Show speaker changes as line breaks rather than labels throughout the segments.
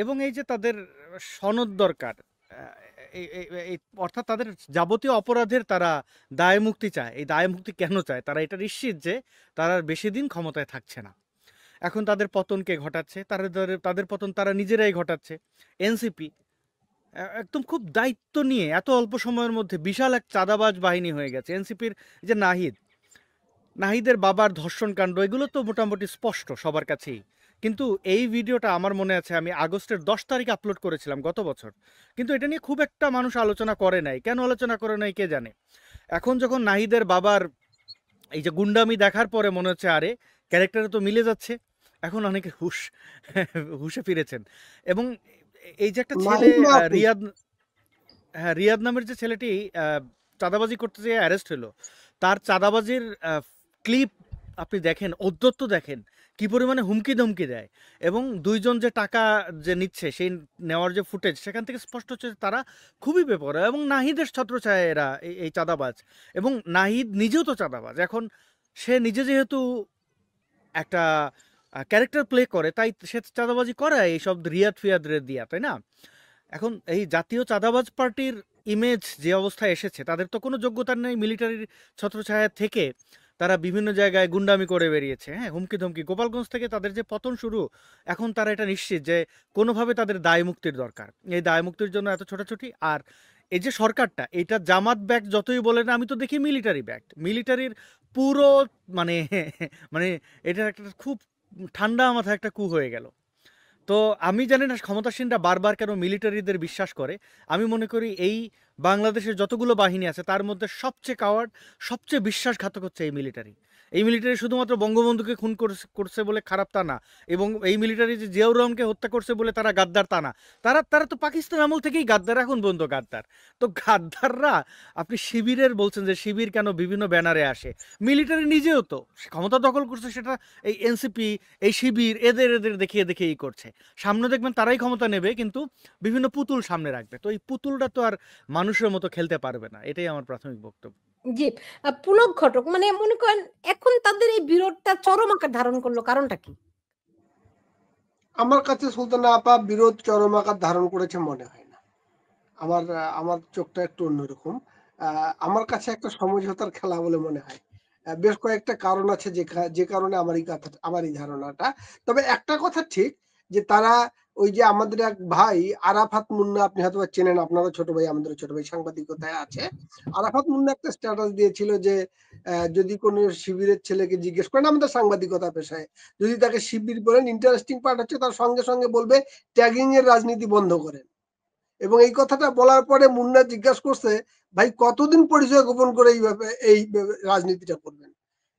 এবং এই যে তাদের সনদ দরকার, অর্থাৎ তাদের যাবতীয় অপরাধের তারা দায় মুক্তি চায়। এই দায় মুক্তি কেন চায়? তারা এটা নিশ্চিত যে তারা আর বেশি দিন ক্ষমতায় থাকছে না। এখন তাদের পতনকে ঘটাচ্ছে, তাদের পতন তারা নিজেরাই ঘটাচ্ছে। এনসিপি একদম খুব দায়িত্ব নিয়ে এত অল্প সময়ের মধ্যে বিশাল এক চাঁদাবাজ বাহিনী হয়ে গেছে। এনসিপির যে নাহিদের বাবার ধর্ষণকাণ্ড, এগুলো তো মোটামুটি স্পষ্ট সবার কাছেই। কিন্তু এই ভিডিওটা আমার মনে আছে আমি আগস্টের 10 তারিখ আপলোড করেছিলাম গত বছর। কিন্তু এটা নিয়ে খুব একটা মানুষ আলোচনা করে নাই। কেন আলোচনা করে নাই কে জানে। এখন যখন নাহিদের বাবার এই যে গুন্ডামি দেখার পরে মনে হচ্ছে আরে ক্যারেক্টারে তো মিলে যাচ্ছে, এখন অনেকে হুশে ফিরেছেন। এবং এই যে একটা ছেলে
নাহিদ না আপু?
রিয়াদ, হ্যাঁ রিয়াদ নামের যে ছেলেটি চাঁদাবাজি করতে যেয়ে অ্যারেস্ট হলো, তার চাঁদাবাজির ক্লিপ আপনি দেখেন, অদ্যত্ত দেখেন কি পরিমাণে হুমকি ধমকি দেয়। এবং দুইজন যে টাকা যে নিচ্ছে সেই নেওয়ার যে ফুটেজ, সেখান থেকে স্পষ্ট হচ্ছে যে তারা খুবই বেপরোয়া। এবং নাহিদের ছত্রছায়ায় এরা এই চাঁদাবাজ, এবং নাহিদ নিজেও তো চাঁদাবাজ। এখন সে নিজে যেহেতু একটা ক্যারেক্টার প্লে করে, তাই সে চাঁদাবাজি করায় এইসব রিয়াদ ফিয়াদ দিয়া, তাই না? এখন এই জাতীয় চাঁদাবাজ পার্টির ইমেজ যে অবস্থায় এসেছে, তাদের তো কোনো যোগ্যতা নেই। মিলিটারির ছত্রছায়া থেকে তারা বিভিন্ন জায়গায় গুন্ডামি করে বেরিয়েছে, হ্যাঁ, হুমকি ধমকি। গোপালগঞ্জ থেকে তাদের যে পতন শুরু, এখন তারা এটা নিশ্চিত যে কোনোভাবে তাদের দায় মুক্তির দরকার। এই দায় মুক্তির জন্য এত ছোটাছুটি। আর এই যে সরকারটা, এটা জামাত ব্যাগ যতই বলে না, আমি তো দেখি মিলিটারি ব্যাগ, মিলিটারির পুরো মানে মানে এটা একটা খুব ঠান্ডা মাথায় একটা কু হয়ে গেল। তো আমি জানি না ক্ষমতাসীনরা বারবার কেন মিলিটারিদের বিশ্বাস করে। আমি মনে করি এই বাংলাদেশের যতগুলো বাহিনী আছে তার মধ্যে সবচেয়ে কাওয়ার্ড, সবচেয়ে বিশ্বাসঘাতক হচ্ছে এই মিলিটারি। এই মিলিটারি শুধুমাত্র বঙ্গবন্ধুকে খুন করছে বলে খারাপ তা না, এবং এই মিলিটারি যে জিয়াউর রহমানকে হত্যা করছে বলে তারা গাদ্দার তা না। তারা তারা তো পাকিস্তান আমল থেকেই গাদ্দার, এখন পর্যন্ত গাদ্দার। তো গাদ্দাররা, আপনি শিবিরের বলছেন যে শিবির কেন বিভিন্ন ব্যানারে আসে, মিলিটারি নিজেও তো ক্ষমতা দখল করছে, সেটা এই এনসিপি, এই শিবির এদের এদের দেখিয়ে দেখিয়েই করছে। সামনে দেখবেন তারাই ক্ষমতা নেবে, কিন্তু বিভিন্ন পুতুল সামনে রাখবে। তো এই পুতুলটা তো আর মানুষের মতো খেলতে পারবে না। এটাই আমার প্রাথমিক বক্তব্য।
জি, পুলক ঘটক মানে মনে করেন এখন তাদের এই বিরোধটা চরম আকার ধারণ করলো, কারণটা কি?
আমার কাছে সুলতানা আপা বিরোধ চরম আকার ধারণ করেছে মনে হয় না। আমার চোখটা একটু অন্যরকম। আমার কাছে একটা সমঝোতার খেলা বলে মনে হয়। বেশ কয়েকটা কারণ আছে যে কারণে আমার এই ধারণাটা। তবে একটা কথা ঠিক, যে তারা ওই যে আমাদের এক ভাই আরাফাত মুন্না, আপনি হয়তোবা চেনেন, আপনারও ছোট ভাই, আমাদেরও ছোট ভাই, সাংবাদিকতায় আছে। আরাফাত মুন্না একটা স্ট্যাটাস দিয়েছিল যে যদি কোনো শিবিরের ছেলেকে জিজ্ঞেস করেন আমাদের সাংবাদিকতা পেশায়, যদি তাকে শিবির বলেন, ইন্টারেস্টিং পার্ট হচ্ছে তার সঙ্গে সঙ্গে বলবে ট্যাগিং এর রাজনীতি বন্ধ করেন। এবং এই কথাটা বলার পরে মুন্না জিজ্ঞাসা করছে, ভাই কতদিন পরিচয় গোপন করে এই রাজনীতিটা করবেন?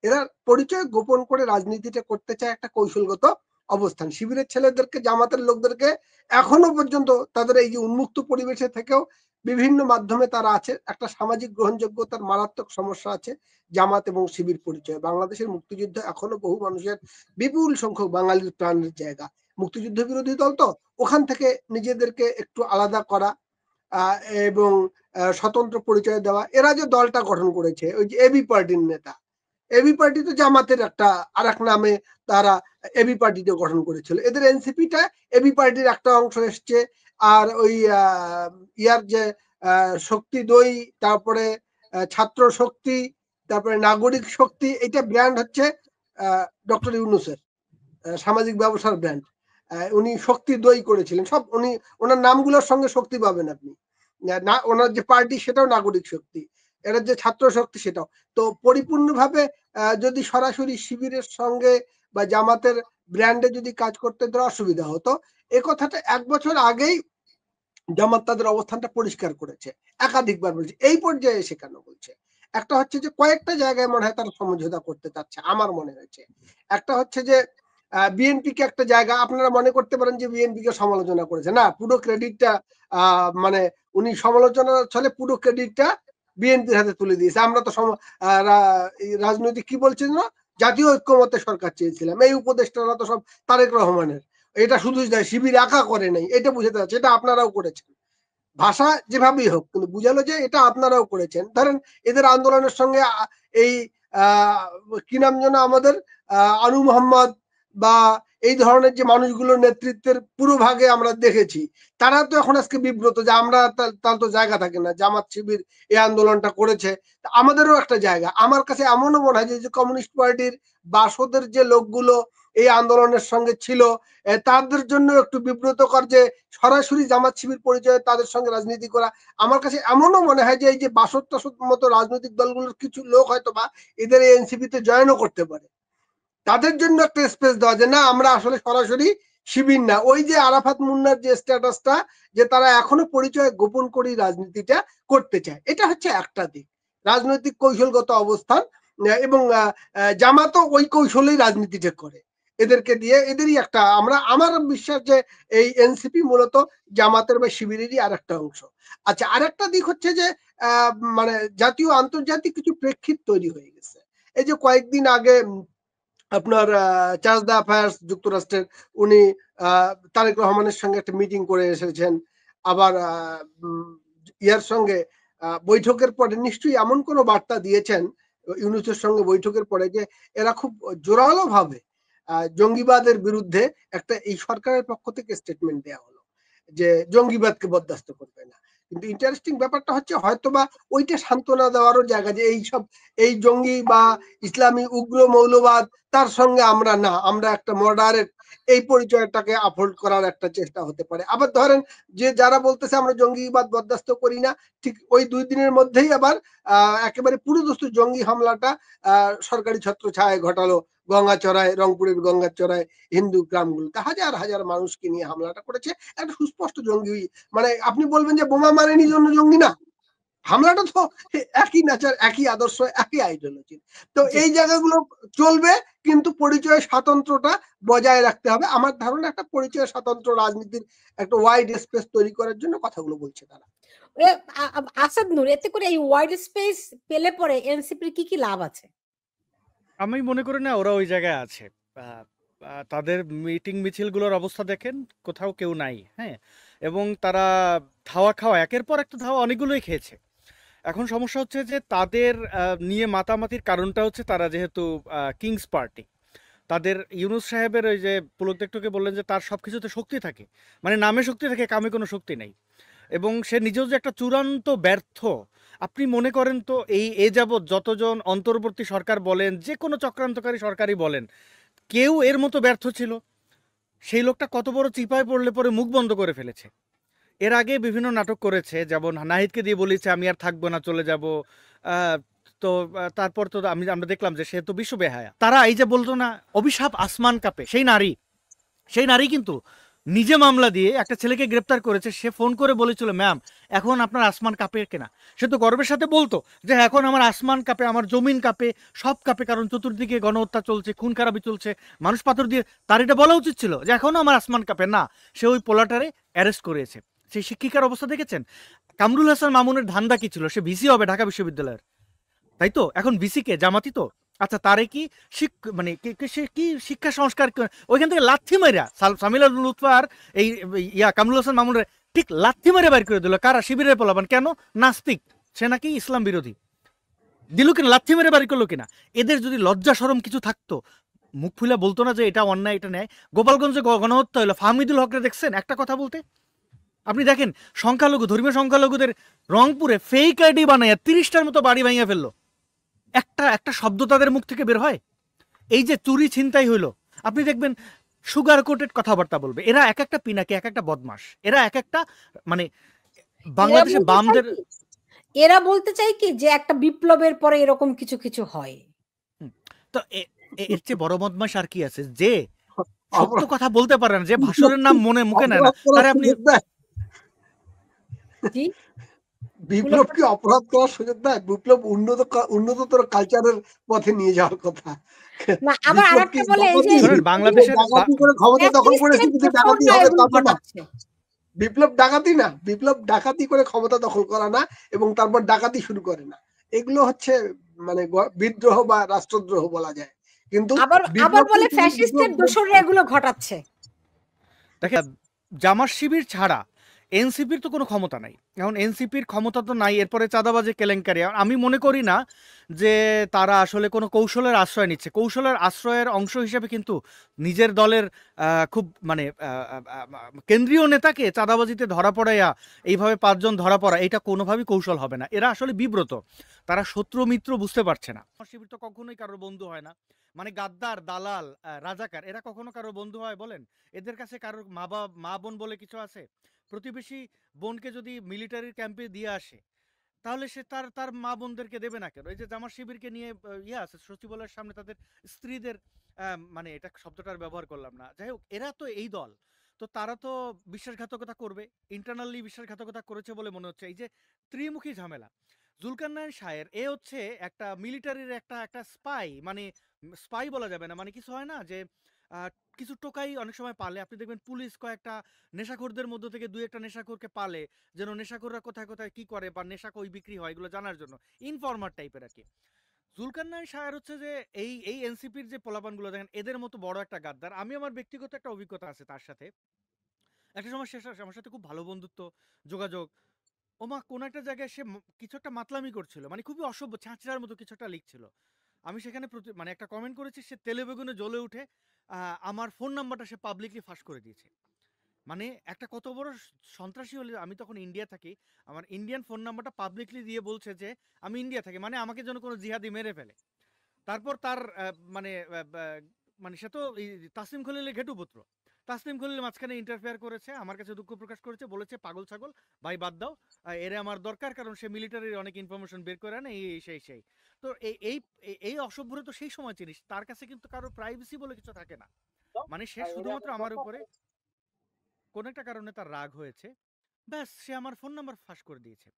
এরা পরিচয় গোপন করে রাজনীতিটা করতে চায় একটা কৌশলগত অবস্থান। শিবিরের ছেলেদেরকে, জামাতের লোকদেরকে এখনো পর্যন্ত তাদের এই যে উন্মুক্ত পরিবেশে থেকেও বিভিন্ন মাধ্যমে তারা আছে। একটা সামাজিক গ্রহণযোগ্যতার মারাত্মক সমস্যা আছে জামাত এবং শিবির পরিচয়। বাংলাদেশের মুক্তিযুদ্ধ এখনো বহু মানুষের, বিপুল সংখ্যক বাঙালির প্রাণের জায়গা। মুক্তিযুদ্ধ বিরোধী দল তো, ওখান থেকে নিজেদেরকে একটু আলাদা করা এবং স্বতন্ত্র পরিচয় দেওয়া। এরা যে দলটা গঠন করেছে, ওই যে এবি পার্টির নেতা, এবি পার্টি তো জামাতের একটা আরেক নামে তারা এবি পার্টিতে গঠন করেছিল। এদের এনসিপিটা এবি পার্টির একটা অংশ এসছে। আর ওই ইয়ার যে শক্তি দই, তারপরে ছাত্র শক্তি, তারপরে নাগরিক শক্তি, এটা ব্র্যান্ড হচ্ছে ডক্টর ইউনূসের সামাজিক ব্যবসার ব্র্যান্ড। উনি শক্তি দই করেছিলেন সব, ওনার নামগুলোর সঙ্গে শক্তি পাবেন আপনি। না, ওনার যে পার্টি সেটাও নাগরিক শক্তি, এরা যে ছাত্র শক্তি সেটাও। তো পরিপূর্ণভাবে যদি সরাসরি শিবিরের সঙ্গে বা জামাতের ব্র্যান্ডে যদি কাজ করতে দেওয়া অসুবিধা হতো। এ কথাটা 1 বছর আগেই জামাত তাদের অবস্থানটা পরিষ্কার করেছে, একাধিকবার বলছে। এই পর্যায়ে এসে কেন বলছে? একটা হচ্ছে যে কয়েকটা জায়গায় মনে হয় তারা সমঝোতা করতে চাচ্ছে, আমার মনে হয়েছে। একটা হচ্ছে যে বিএনপি কে একটা জায়গা, আপনারা মনে করতে পারেন যে বিএনপি কে সমালোচনা করেছে, না, পুরো ক্রেডিটটা মানে উনি সমালোচনার ছলে পুরো ক্রেডিটটা বিএনপির হাতে তুলে দিয়েছে। আমরা তো রাজনৈতিক কি বলছেন না, জাতীয় ঐক্যমত্যে সরকার চেয়েছিলাম, এই উপদেষ্টারা তো সব তারেক রহমানের, এটা শুধু শিবির একা করে নাই, এটা বুঝাতে যাচ্ছে, এটা আপনারাও করেছেন। ভাষা যেভাবেই হোক, কিন্তু বুঝালো যে এটা আপনারাও করেছেন। ধরেন এদের আন্দোলনের সঙ্গে এই কি নাম যেন আমাদের আনু মোহাম্মদ বা এই ধরনের যে মানুষগুলোর নেতৃত্বের পুরো ভাগে আমরা দেখেছি, তারা তো এখন আজকে বিব্রত যে আমরা তার তো জায়গা থাকে না, জামাত শিবির এই আন্দোলনটা করেছে, আমাদেরও একটা জায়গা। আমার কাছে এমনও মনে হয় যে কমিউনিস্ট পার্টির বাসদের যে লোকগুলো এই আন্দোলনের সঙ্গে ছিল, তাদের জন্য একটু বিব্রতকর যে সরাসরি জামাত শিবির পরিচয়ে তাদের সঙ্গে রাজনীতি করা। আমার কাছে এমনও মনে হয় যে এই যে বাসদ টাসদ মতো রাজনৈতিক দলগুলোর কিছু লোক হয়তো বা এদের এই এনসিপিতে জয়েনও করতে পারে, তাদের জন্য একটা স্পেস দেওয়া যে না আমরা আসলে সরাসরি শিবির না, ওই যে আরাফাত মুন্নার যে স্ট্যাটাসটা যে তারা এখনো পরিচয় গোপন করেই রাজনীতিটা করতে চায়, এটা হচ্ছে একটা দিক, রাজনৈতিক কৌশলগত অবস্থান। এবং জামাতও ওই কৌশলেই রাজনীতিটা করে, এদেরকে দিয়ে এদেরই একটা আমার বিশ্বাস যে এই এনসিপি মূলত জামাতের বা শিবিরেরই আর একটা অংশ। আচ্ছা, আরেকটা দিক হচ্ছে যে মানে জাতীয় আন্তর্জাতিক কিছু প্রেক্ষিত তৈরি হয়ে গেছে। এই যে কয়েকদিন আগে আপনার চার্জ দ্য অ্যাফেয়ার্স যুক্তরাষ্ট্রের উনি তারেক রহমানের সঙ্গে একটা মিটিং করে এসেছেন, আবার ইয়ার সঙ্গে বৈঠকের পরে নিশ্চয়ই এমন কোনো বার্তা দিয়েছেন ইউনূসের সঙ্গে বৈঠকের পরে যে এরা খুব জোরালো ভাবে জঙ্গিবাদের বিরুদ্ধে একটা এই সরকারের পক্ষ থেকে স্টেটমেন্ট দেওয়া হলো যে জঙ্গিবাদকে বরদাস্ত করবে না। কিন্তু ইন্টারেস্টিং ব্যাপারটা হচ্ছে হয়তোবা ওইটা সান্ত্বনা দেওয়ারও জায়গা যে এই জঙ্গি বা ইসলামী উগ্র মৌলবাদ তার সঙ্গে আমরা না, আমরা একটা মডারেট এই পরিচয়টাকে আপহোল্ড করার একটা চেষ্টা হতে পারে। আবার ধরেন যে যারা বলতেছে আমরা জঙ্গিবাদ বরদাস্ত করি না, ঠিক ওই 2 দিনের মধ্যেই আবার একেবারে পুরোদস্ত জঙ্গি হামলাটা সরকারি ছত্রছায়ায় ঘটালো গঙ্গাচড়ায়, রংপুরের গঙ্গাচড়ায় হিন্দু গ্রামগুলোতে হাজার হাজার মানুষকে নিয়ে হামলাটা করেছে। একটা সুস্পষ্ট জঙ্গি, মানে আপনি বলবেন যে বোমা মারেনি জন্য জঙ্গি না, হামলাটা তো একই নেচার, একই আদর্শ, একই আইডিওলজি। তো এই জায়গাগুলো চলবে, কিন্তু পরিচয় স্বাতন্ত্র্যটা বজায় রাখতে হবে। আমার ধারণা একটা পরিচয় স্বাতন্ত্র্য রাজনীতির একটা ওয়াইড স্পেস তৈরি করার জন্য কথাগুলো বলছে তারা।
আসাদ নূর, এতে করে এই ওয়াইড স্পেস পেলে পরে এনসিপির কি লাভ আছে?
আমি মনে করি না ওরা ওই জায়গায় আছে। তাদের মিটিং মিছিলগুলোর অবস্থা দেখেন, কোথাও কেউ নাই, হ্যাঁ, এবং তারা ধাওয়া খাওয়া একের পর একটা ধাওয়া অনেকগুলোই খেয়েছে। এখন সমস্যা হচ্ছে যে তাদের নিয়ে মাতামাতির কারণটা হচ্ছে তারা যেহেতু কিংস পার্টি, তাদের ইউনূস সাহেবের ওই যে পুলক একটুকে বললেন যে তার সব কিছুতে শক্তি থাকে, মানে নামে শক্তি থাকে, কামে কোনো শক্তি নেই, এবং সে নিজেও যে একটা চূড়ান্ত ব্যর্থ। আপনি মনে করেন তো এ যাবৎ যতজন অন্তর্বর্তী সরকার বলেন, যে কোনো চক্রান্তকারী সরকারই বলেন, কেউ এর মতো ব্যর্থ ছিল? সেই লোকটা কত বড় চিপায় পড়লে পরে মুখ বন্ধ করে ফেলেছে। এর আগে বিভিন্ন নাটক করেছে, যেমন নাহিদকে দিয়ে বলেছে আমি আর থাকবো না, চলে যাব। তো তারপর তো আমরা দেখলাম যে সে তো বিশ্ব বেহায়া। তারা এই যে বলতো না অভিশাপ আসমান কাঁপে, সেই নারী কিন্তু নিজে মামলা দিয়ে একটা ছেলেকে গ্রেপ্তার করেছে। সে ফোন করে বলেছিল ম্যাম এখন আপনার আসমান কাঁপে কেনা। সে তো গর্বের সাথে বলতো যে এখন আমার আসমান কাঁপে, আমার জমিন কাঁপে, সব কাঁপে, কারণ চতুর্দিকে গণহত্যা চলছে, খুন খারাপি চলছে, মানুষ পাথর দিয়ে। তার এটা বলা উচিত ছিল যে এখনও আমার আসমান কাঁপে না। সে ওই পোলাটারে অ্যারেস্ট করেছে। সেই শিক্ষিকার অবস্থা দেখেছেন? কামরুল হাসান মামুনের ধান্দা কি ছিল? সে ভিসি হবে ঢাকা বিশ্ববিদ্যালয়ের, তাই তো? এখন ভিসি কে? জামাতি তো। আচ্ছা, তারে কি মানে কি শিক্ষা সংস্কার ওইখান থেকে লাথি মাইরা সামিলা লুৎফার এই কামরুল হাসান মামুনের ঠিক লাথি মারে বাইর করে দিল। কারা? শিবিরের পোলাপান। কেন? নাস্তিক, সে নাকি ইসলাম বিরোধী। দিল কিনা? লাথি মেরে বাড়ি করলো কিনা? এদের যদি লজ্জা শরম কিছু থাকতো মুখ খুলে বলতো না যে এটা অন্যায়, এটা ন্যায়। গোপালগঞ্জে গণহত্যা হলো, ফাহমিদুল হকরে দেখছেন একটা কথা বলতে? আপনি দেখেন সংখ্যালঘু, ধর্মীয় সংখ্যালঘুদের রংপুরে ফেক আইডি বানাইয়া 30টার মতো বাড়ি ভাঙিয়া ফেললো। একটা শব্দ তাদের মুখ থেকে বের হয়? এই যে চুরি ছিনতাই হইলো, আপনি দেখবেন সুগার কোটেড কথাবার্তা বলবে। এরা এক একটা পিনাকি, এক একটা বদমাস, এরা এক একটা মানে বাংলাদেশে বামদের।
এরা বলতে চাই কি যে একটা বিপ্লবের পরে এরকম কিছু কিছু হয়।
তো এর চেয়ে বড় বদমাস আর কি আছে? যে সত্য কথা বলতে পারে না, যে ভাষণের নাম মুখে নেয় না, তারে আপনি
বিপ্লব কি অপরাধ করার সুযোগ দেয়? বিপ্লব উন্নততর কালচারের পথে নিয়ে যাওয়ার কথা।
না, আবার আরেকটা বলে এই যে
বাংলাদেশের
ক্ষমতা দখল করেছে, কিন্তু ডাকাতি হবে তারপর না। বিপ্লব ডাকাতি না, বিপ্লব ডাকাতি করে ক্ষমতা দখল করা না, এবং তারপর ডাকাতি শুরু করে না। এগুলো হচ্ছে মানে বিদ্রোহ বা রাষ্ট্রদ্রোহ বলা যায়। কিন্তু
আবার বলে ফ্যাসিস্টের দোসররা এগুলো ঘটাচ্ছে।
দেখেন, জামাত শিবির ছাড়া এনসিপির তো কোনো ক্ষমতা নাই। এখন এনসিপির ক্ষমতা তো নাই, এরপরে চাঁদাবাজি কেলেঙ্কারি। আমি মনে করি না যে তারা আসলে কোনো কৌশলের আশ্রয় নিচ্ছে। কৌশলের আশ্রয়ের অংশ হিসেবে কিন্তু নিজের দলের খুব মানে কেন্দ্রীয় নেতাকে চাঁদাবাজিতে ধরা পড়াইয়া এইভাবে 5 জন ধরা পড়া, এটা কোনোভাবেই কৌশল হবে না। এরা আসলে বিব্রত, তারা শত্রু মিত্র বুঝতে পারছে না। শিবির তো কখনোই কারোর বন্ধু হয় না, মানে গাদ্দার, দালাল, রাজাকার, এরা কখনো কারোর বন্ধু হয় বলেন? এদের কাছে কারোর মা বোন বলে কিছু আছে? প্রতিবেশী বোনকে যদি মিলিটারির ক্যাম্পে দিয়ে আসে, তাহলে সে তার তার মা বোনদেরকে দেবে না কেন? এই যে জামাত শিবিরকে নিয়ে ইয়ে আছে সচিবালয়ের সামনে তাদের স্ত্রীদের, মানে এটা শব্দটার ব্যবহার করলাম না, যাই হোক, এরা তো এই দল, তো তারা তো বিশ্বাসঘাতকতা করবে, ইন্টারনালি বিশ্বাসঘাতকতা করেছে বলে মনে হচ্ছে। এই যে ত্রিমুখী ঝামেলা, জুলকারনাইন শাহের এ হচ্ছে একটা মিলিটারির একটা স্পাই, মানে স্পাই বলা যাবে না, মানে কিছু হয় না যে আহ, কিছু টোকাই অনেক সময় পালে, আপনি দেখবেন পুলিশ কয়েকটা নেশাখোরদের মধ্য থেকে 2-1টা নেশাখোরকে পালে, যেন নেশাখোররা কোথায় কোথায় কি করে বা নেশা কই বিক্রি হয় এগুলো জানার জন্য, ইনফরমার টাইপের আর কি। জুলকারনাইন শাহের হচ্ছে যে এই এনসিপির যে পোলাপানগুলো দেখেন, এদের মতো বড় একটা গাদ্দার। আমি আমার ব্যক্তিগত একটা অভিজ্ঞতা আছে তার সাথে। একটা সময় সে আমার সাথে খুব ভালো বন্ধুত্ব, যোগাযোগ। ওমা কোন একটা জায়গায় সে কিছু একটা মাতলামি করছিল, মানে খুবই অসভ্য ছাঁচড়ার মতো কিছু একটা লিখছিল। আমি সেখানে মানে একটা কমেন্ট করেছি, সে তেলে বেগুনে জ্বলে উঠে আমার ফোন নাম্বারটা সে পাবলিকলি ফাঁস করে দিয়েছে। মানে একটা কত বড় সন্ত্রাসী হলে, আমি তখন ইন্ডিয়া থাকি, আমার ইন্ডিয়ান ফোন নাম্বারটা পাবলিকলি দিয়ে বলছে যে আমি ইন্ডিয়া থাকি, মানে আমাকে যেন কোনো জিহাদি মেরে ফেলে। তারপর তার মানে মানে সে তো তাসলিম খলিলের ঘেটুপুত্র, তাসলিম খলিল মাঝখানে ইন্টারফেয়ার করেছে, আমার কাছে দুঃখ প্রকাশ করেছে, বলেছে পাগল ছাগল ভাই বাদ দাও, এরে আমার দরকার, কারণ সে মিলিটারির অনেক ইনফরমেশন বের করে না, এই সেই। তো এই অসভ্যরা তো সেই সময় চিনিস, তার কাছে কিন্তু কারো প্রাইভেসি বলে কিছু থাকে না, মানে সে শুধুমাত্র আমার উপরে কোন একটা কারণে তার রাগ হয়েছে, ব্যাস সে আমার ফোন নাম্বার ফাঁস করে দিয়েছে।